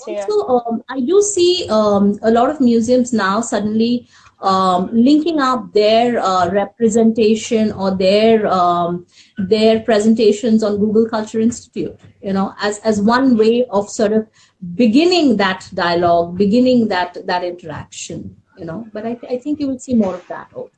here. Also, I do see a lot of museums now suddenly linking up their representation or their presentations on Google Culture Institute, as one way of sort of beginning that dialogue, beginning that interaction, But I think you will see more of that also.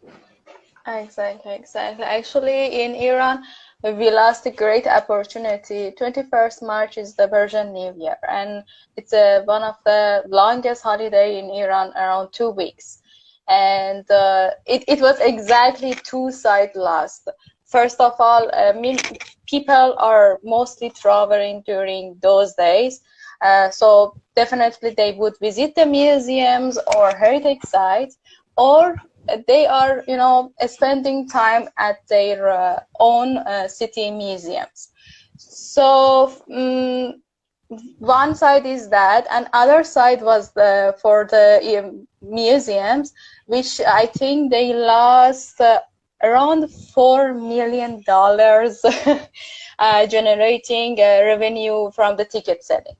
Exactly, exactly. Actually, in Iran, we lost a great opportunity. 21st March is the Persian New Year, and it's one of the longest holiday in Iran, around 2 weeks. And it was exactly two sides lost. First of all, people are mostly traveling during those days. So definitely they would visit the museums or heritage sites, or they are, spending time at their own city museums. So one side is that, and other side was for the museums, which I think they lost around $4 million generating revenue from the ticket selling.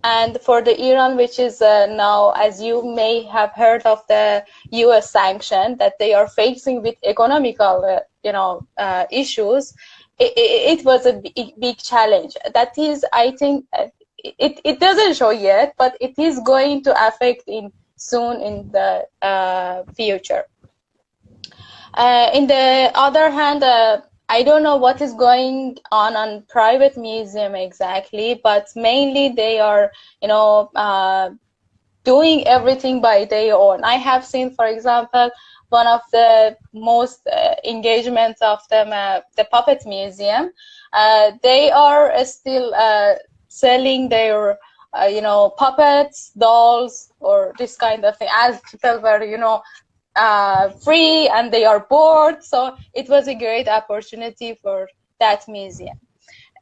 And for the Iran, which is now, as you may have heard of the U.S. sanction that they are facing with economical, issues, it was a big challenge. That is, I think, it doesn't show yet, but it is going to affect soon in the future. In the other hand, I don't know what is going on private museum exactly, but mainly they are, doing everything by their own. I have seen, for example, one of the most engagements of them, the Puppet Museum. They are still selling their, puppets, dolls, or this kind of thing, as people were, free and they are bored. So it was a great opportunity for that museum.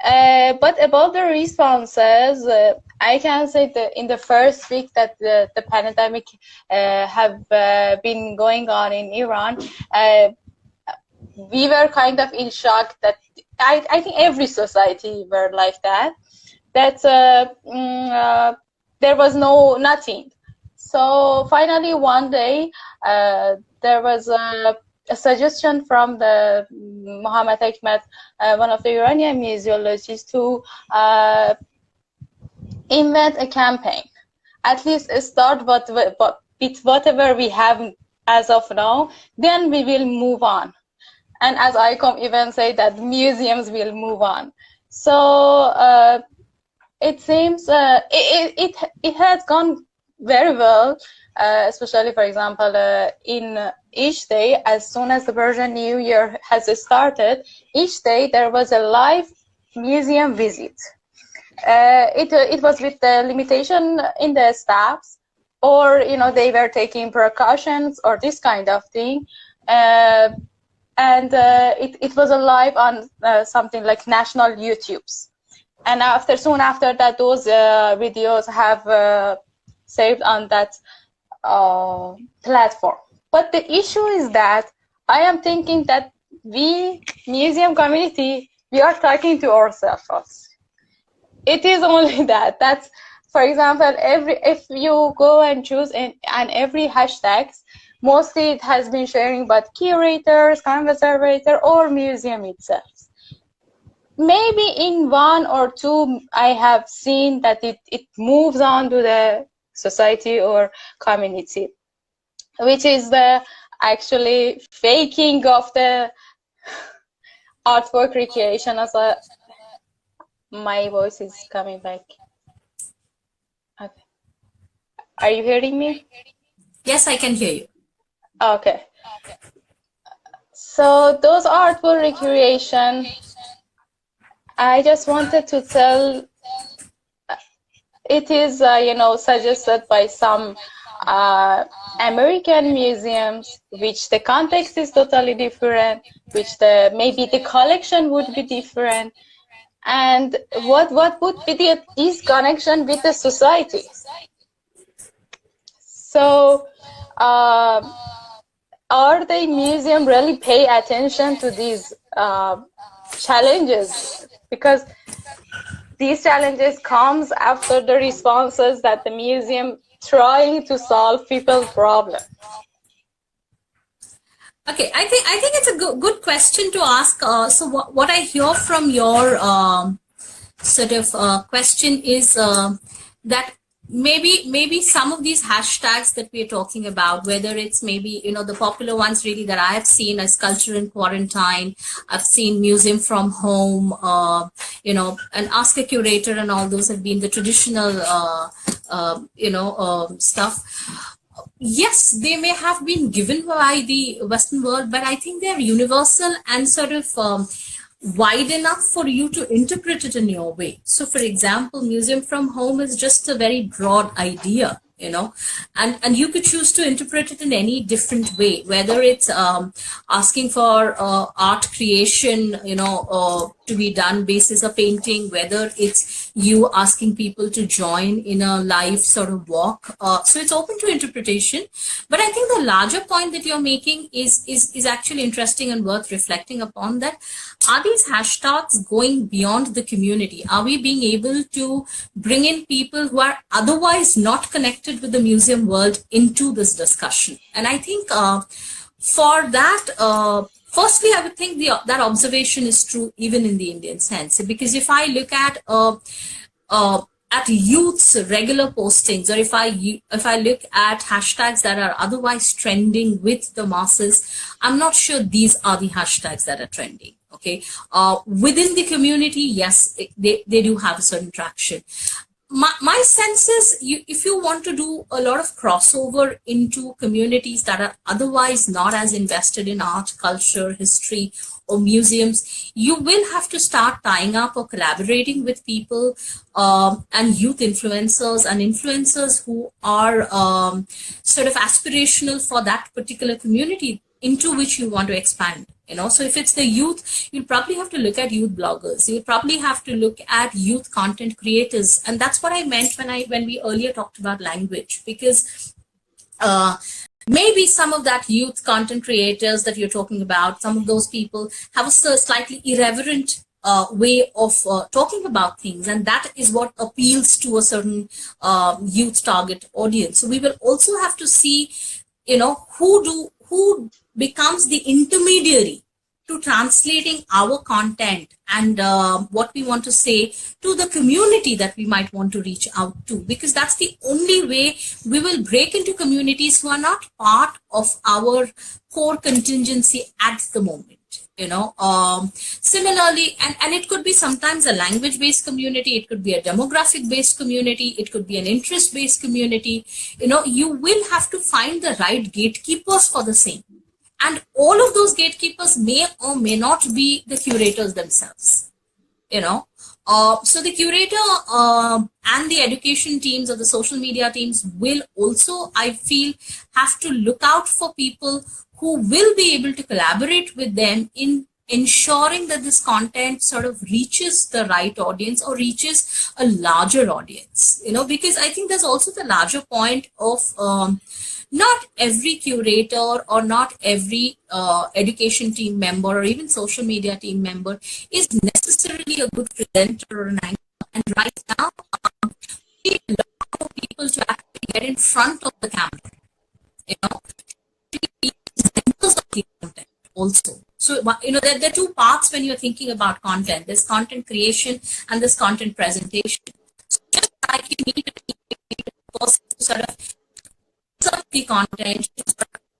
But about the responses, I can say that in the first week that the pandemic have been going on in Iran, we were kind of in shock that I think every society were like that there was nothing. So finally one day there was a suggestion from the Mohammad Hekmat, one of the Iranian museologists, to invent a campaign. At least start with whatever we have as of now, then we will move on. And as ICOM even say that museums will move on. So it seems it has gone very well, especially, for example, in each day, as soon as the Persian New Year has started, each day there was a live museum visit. It was with the limitation in the staffs, or they were taking precautions or this kind of thing, and it was live on something like national YouTubes. And soon after that, those videos have saved on that platform. But the issue is that I am thinking that we, museum community, we are talking to ourselves. It is only that. That's, for example, if you go and choose and every hashtags, mostly it has been sharing about curators, conservator, or museum itself. Maybe in one or two, I have seen that it moves on to the society or community, which is the actually faking of the artwork recreation. As my voice is coming back. Okay, are you hearing me? Yes, I can hear you. Okay. So those artwork recreation, I just wanted to tell, it is suggested by some American museums, which the context is totally different, which maybe the collection would be different, and what would be this connection with the society? So are the museum really pay attention to these challenges? Because these challenges comes after the responses that the museum trying to solve people's problem. Okay, I think it's a good question to ask. So what I hear from your sort of question is that maybe some of these hashtags that we're talking about, whether it's maybe, you know, the popular ones really that I have seen as culture in quarantine, I've seen museum from home, you know, and ask a curator, and all those have been the traditional stuff. Yes, they may have been given by the Western world, but I think they're universal and sort of wide enough for you to interpret it in your way. So, for example, museum from home is just a very broad idea, you know, and you could choose to interpret it in any different way, whether it's asking for art creation, you know, to be done basis a painting, whether it's you asking people to join in a live sort of walk. So it's open to interpretation. But I think the larger point that you're making is actually interesting and worth reflecting upon, that are these hashtags going beyond the community? Are we being able to bring in people who are otherwise not connected with the museum world into this discussion? And I think for that, firstly, I would think that observation is true even in the Indian sense, because if I look at youth's regular postings, or if I look at hashtags that are otherwise trending with the masses, I'm not sure these are the hashtags that are trending. Okay, within the community, yes, they do have a certain traction. My sense is, if you want to do a lot of crossover into communities that are otherwise not as invested in art, culture, history, or museums, you will have to start tying up or collaborating with people and youth influencers and influencers who are sort of aspirational for that particular community into which you want to expand. You know, so if it's the youth, you'll probably have to look at youth bloggers. You'll probably have to look at youth content creators, and that's what I meant when we earlier talked about language, because maybe some of that youth content creators that you're talking about, some of those people have a slightly irreverent way of talking about things, and that is what appeals to a certain youth target audience. So we will also have to see, you know, who becomes the intermediary to translating our content and what we want to say to the community that we might want to reach out to, because that's the only way we will break into communities who are not part of our core contingency at the moment. You know, similarly, and it could be sometimes a language-based community, it could be a demographic-based community, it could be an interest-based community. You know, you will have to find the right gatekeepers for the same. And all of those gatekeepers may or may not be the curators themselves, you know. So the curator and the education teams or the social media teams will also, I feel, have to look out for people who will be able to collaborate with them in ensuring that this content sort of reaches the right audience or reaches a larger audience, you know, because I think there's also the larger point of not every curator or not every education team member or even social media team member is necessarily a good presenter or an anchor. And right now, we need a lot more people to actually get in front of the camera, you know, to be presenters of the content also. So, you know, there are two paths when you're thinking about content. There's content creation and there's content presentation. So just like you need a person to sort of the content,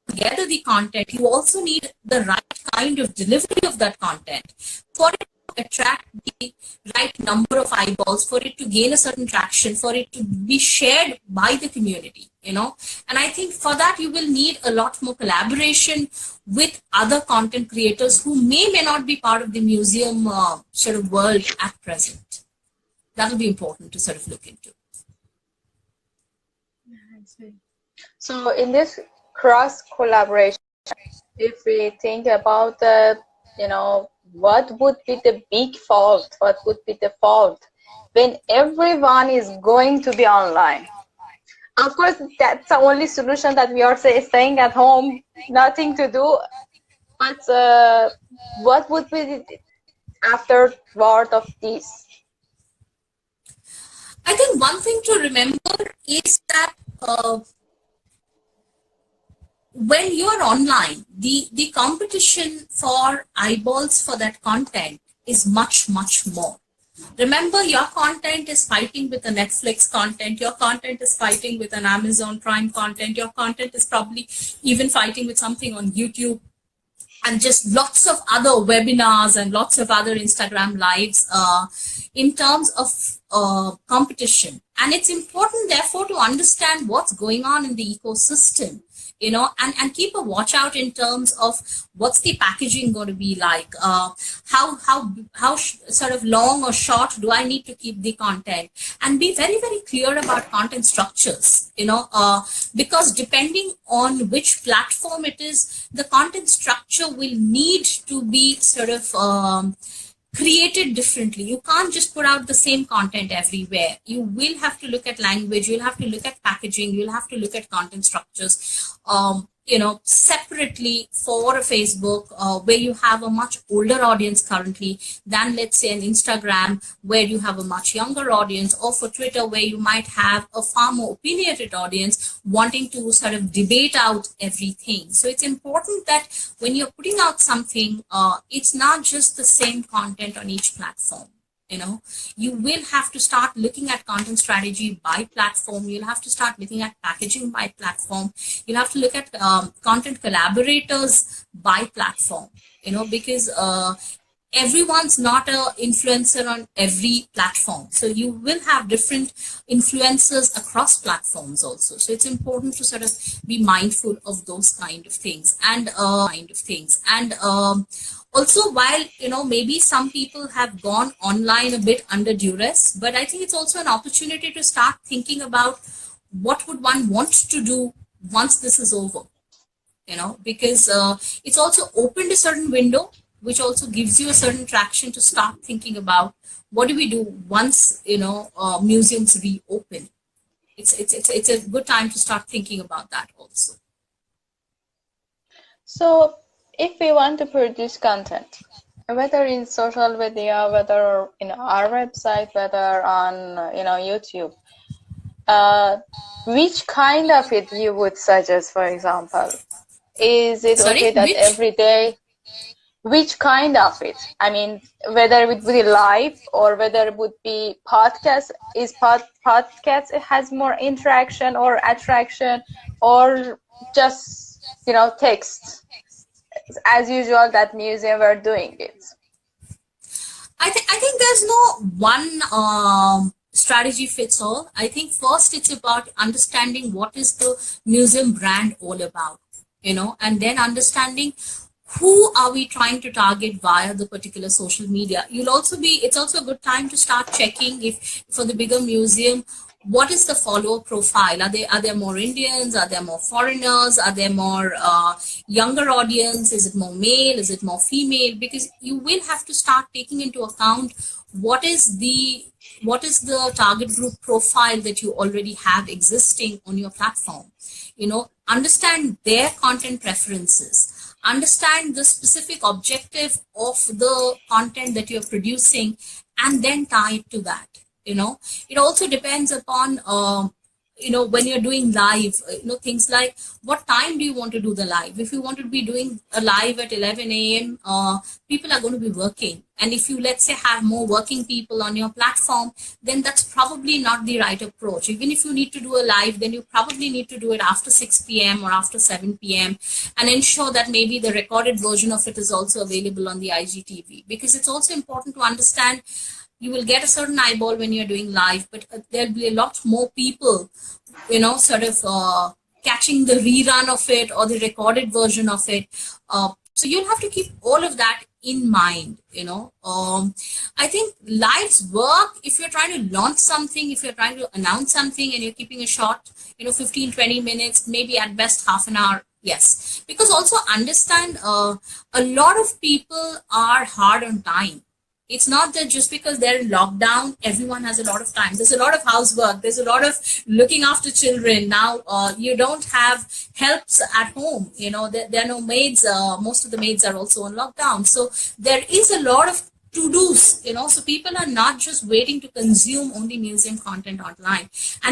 together the content, you also need the right kind of delivery of that content for it to attract the right number of eyeballs, for it to gain a certain traction, for it to be shared by the community, you know. And I think for that you will need a lot more collaboration with other content creators who may not be part of the museum sort of world at present. That will be important to sort of look into. So in this cross collaboration, if we think about the, you know, what would be the big fault, what would be the fault when everyone is going to be online? Of course, that's the only solution that we are staying at home, nothing to do. But what would be the afterward of this? I think one thing to remember is that when you're online, the competition for eyeballs for that content is much, much more. Remember, your content is fighting with a Netflix content, your content is fighting with an Amazon Prime content, your content is probably even fighting with something on YouTube, and just lots of other webinars and lots of other Instagram lives in terms of competition. And it's important, therefore, to understand what's going on in the ecosystem, and keep a watch out in terms of what's the packaging going to be like, how sort of long or short do I need to keep the content, and be very, very clear about content structures, because depending on which platform it is, the content structure will need to be sort of created differently. You can't just put out the same content everywhere. You will have to look at language, you'll have to look at packaging, you'll have to look at content structures, separately for a Facebook, where you have a much older audience currently than, let's say, an Instagram where you have a much younger audience, or for Twitter where you might have a far more opinionated audience wanting to sort of debate out everything. So it's important that when you're putting out something, it's not just the same content on each platform. You will have to start looking at content strategy by platform. You'll have to start looking at packaging by platform. You'll have to look at content collaborators by platform, because everyone's not an influencer on every platform. So you will have different influencers across platforms also. So it's important to sort of be mindful of those kind of things. And also, while maybe some people have gone online a bit under duress, but I think it's also an opportunity to start thinking about what would one want to do once this is over, because it's also opened a certain window, which also gives you a certain traction to start thinking about what do we do once museums reopen. It's a good time to start thinking about that also. So if we want to produce content, whether in social media, whether in our website, whether on YouTube, which kind of it you would suggest? For example, is it okay that every day? Which kind of it? I mean, whether it would be live or whether it would be podcast. Is podcast it has more interaction or attraction, or just text as usual that museum were doing it? I think there's no one strategy fits all. I think first it's about understanding what is the museum brand all about, and then understanding who are we trying to target via the particular social media. It's also a good time to start checking if for the bigger museum, what is the follower profile? Are there more Indians? Are there more foreigners? Are there more younger audience? Is it more male? Is it more female? Because you will have to start taking into account what is the target group profile that you already have existing on your platform. Understand their content preferences. Understand the specific objective of the content that you're producing, and then tie it to that. It also depends upon when you're doing live, things like what time do you want to do the live. If you want to be doing a live at 11 a.m., people are going to be working. And if you, let's say, have more working people on your platform, then that's probably not the right approach. Even if you need to do a live, then you probably need to do it after 6 p.m. or after 7 p.m. and ensure that maybe the recorded version of it is also available on the IGTV. Because it's also important to understand you will get a certain eyeball when you're doing live, but there'll be a lot more people, sort of catching the rerun of it or the recorded version of it. So you'll have to keep all of that in mind. I think lives work if you're trying to launch something, if you're trying to announce something and you're keeping a short, 15-20 minutes, maybe at best half an hour. Yes, because also understand a lot of people are hard on time. It's not that just because they're in lockdown, everyone has a lot of time. There's a lot of housework. There's a lot of looking after children. Now, you don't have helps at home. There are no maids. Most of the maids are also on lockdown. So there is a lot of to-dos, so people are not just waiting to consume only museum content online. And